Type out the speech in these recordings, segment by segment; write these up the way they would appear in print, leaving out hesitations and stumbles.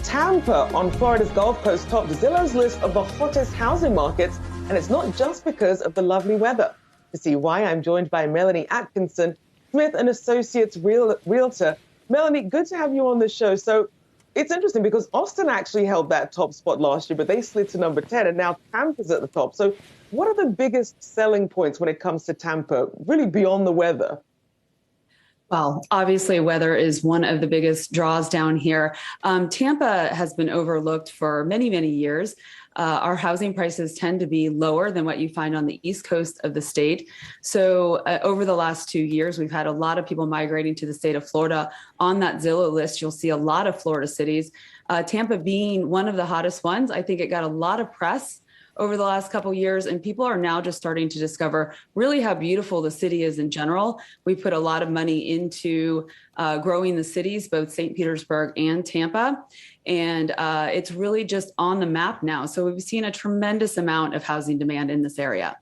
Tampa on Florida's Gulf Coast topped Zillow's list of the hottest housing markets, and it's not just because of the lovely weather. To see why, I'm joined by Melanie Atkinson, Smith and Associates Realtor. Melanie, good to have you on the show. So it's interesting because Austin actually held that top spot last year, but they slid to number 10, and now Tampa's at the top. So what are the biggest selling points when it comes to Tampa, really beyond the weather? Well, obviously, weather is one of the biggest draws down here. Tampa has been overlooked for many, many years. Our housing prices tend to be lower than what you find on the east coast of the state. So over the last 2 years, we've had a lot of people migrating to the state of Florida. On that Zillow list, you'll see a lot of Florida cities. Tampa being one of the hottest ones, I think it got a lot of press over the last couple of years, and people are now just starting to discover really how beautiful the city is in general. We put a lot of money into growing the cities, both St. Petersburg and Tampa, and it's really just on the map now. So we've seen a tremendous amount of housing demand in this area.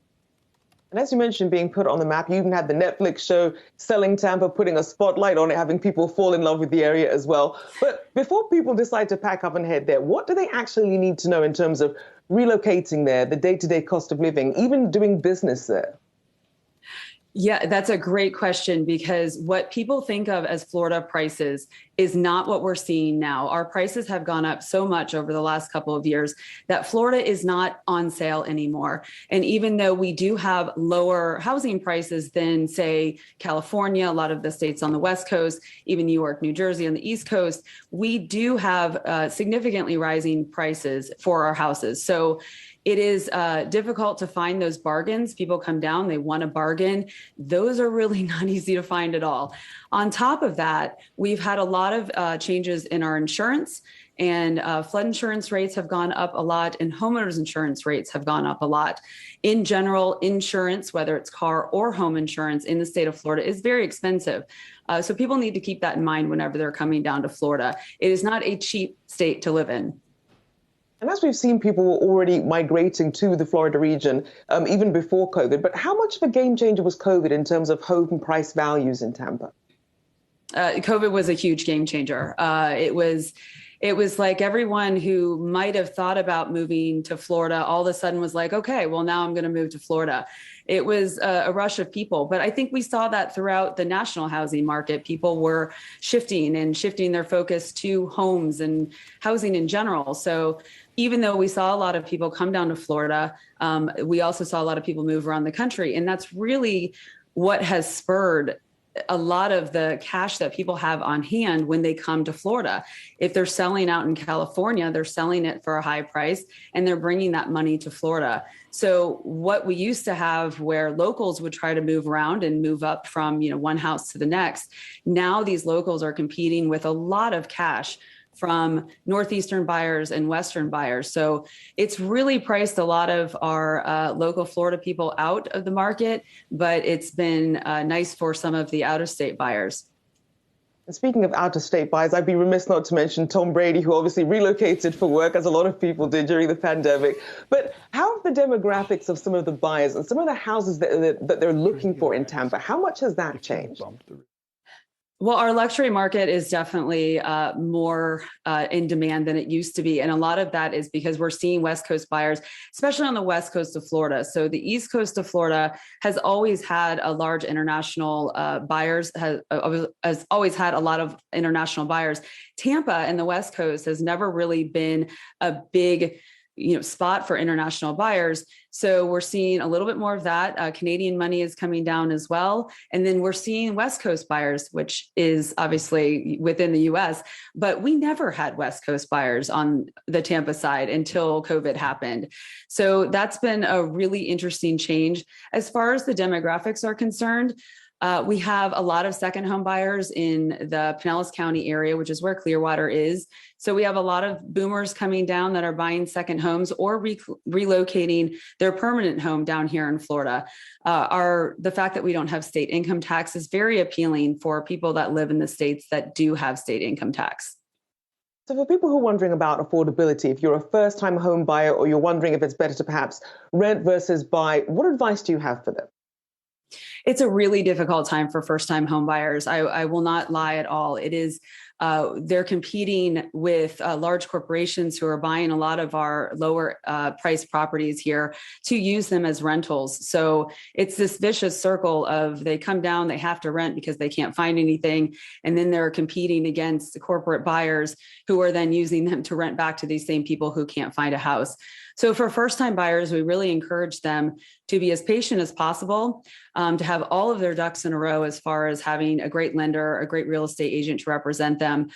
And as you mentioned, being put on the map, you even had the Netflix show Selling Tampa, putting a spotlight on it, having people fall in love with the area as well. But before people decide to pack up and head there, what do they actually need to know in terms of relocating there, the day-to-day cost of living, even doing business there? Yeah, that's a great question, because what people think of as Florida prices is not what we're seeing now. Our prices have gone up so much over the last couple of years that Florida is not on sale anymore. And even though we do have lower housing prices than, say, California, a lot of the states on the West Coast, even New York, New Jersey on the East Coast, we do have significantly rising prices for our houses. So it is difficult to find those bargains. People come down, they want a bargain. Those are really not easy to find at all. On top of that, we've had a lot of changes in our insurance, and flood insurance rates have gone up a lot, and homeowners insurance rates have gone up a lot. In general, insurance, whether it's car or home insurance in the state of Florida, is very expensive. So people need to keep that in mind whenever they're coming down to Florida. It is not a cheap state to live in. And as we've seen, people were already migrating to the Florida region even before COVID. But how much of a game changer was COVID in terms of home price values in Tampa? COVID was a huge game changer. It was like everyone who might have thought about moving to Florida all of a sudden was like, okay, well, now I'm going to move to Florida. It was a rush of people. But I think we saw that throughout the national housing market. People were shifting their focus to homes and housing in general. So even though we saw a lot of people come down to Florida, we also saw a lot of people move around the country. And that's really what has spurred a lot of the cash that people have on hand when they come to Florida. If they're selling out in California, they're selling it for a high price and they're bringing that money to Florida. So what we used to have where locals would try to move around and move up from, one house to the next, now these locals are competing with a lot of cash from northeastern buyers and western buyers. So it's really priced a lot of our local Florida people out of the market, but it's been nice for some of the out-of-state buyers. And speaking of out-of-state buyers, I'd be remiss not to mention Tom Brady, who obviously relocated for work, as a lot of people did during the pandemic. But how have the demographics of some of the buyers and some of the houses that they're looking for in Tampa, how much has that changed? Well, our luxury market is definitely more in demand than it used to be. And a lot of that is because we're seeing West Coast buyers, especially on the West Coast of Florida. So the East Coast of Florida has always had a large international buyers, has always had a lot of international buyers. Tampa and the West Coast has never really been a big spot for international buyers. So we're seeing a little bit more of that. Canadian money is coming down as well. And then we're seeing West Coast buyers, which is obviously within the US, but we never had West Coast buyers on the Tampa side until COVID happened. So that's been a really interesting change. As far as the demographics are concerned, we have a lot of second home buyers in the Pinellas County area, which is where Clearwater is. So we have a lot of boomers coming down that are buying second homes or relocating their permanent home down here in Florida. The fact that we don't have state income tax is very appealing for people that live in the states that do have state income tax. So for people who are wondering about affordability, if you're a first-time home buyer or you're wondering if it's better to perhaps rent versus buy, what advice do you have for them? It's a really difficult time for first-time home buyers. I will not lie at all. It is they're competing with large corporations who are buying a lot of our lower price properties here to use them as rentals. So it's this vicious circle of they come down, they have to rent because they can't find anything. And then they're competing against the corporate buyers who are then using them to rent back to these same people who can't find a house. So for first-time buyers, we really encourage them to be as patient as possible, to have all of their ducks in a row as far as having a great lender, a great real estate agent to represent them,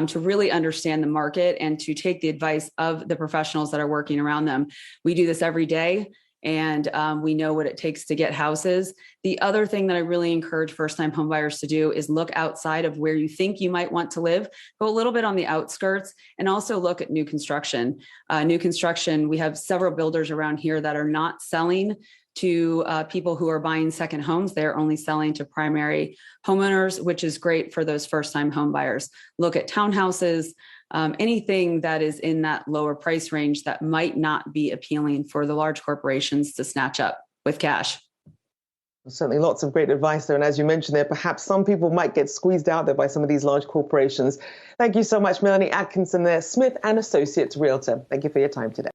to really understand the market and to take the advice of the professionals that are working around them. We do this every day. And we know what it takes to get houses. The other thing that I really encourage first-time homebuyers to do is look outside of where you think you might want to live, go a little bit on the outskirts, and also look at new construction. New construction, we have several builders around here that are not selling to people who are buying second homes. They're only selling to primary homeowners, which is great for those first-time homebuyers. Look at townhouses, anything that is in that lower price range that might not be appealing for the large corporations to snatch up with cash. Certainly lots of great advice there. And as you mentioned there, perhaps some people might get squeezed out there by some of these large corporations. Thank you so much, Melanie Atkinson there, Smith & Associates Realtor. Thank you for your time today.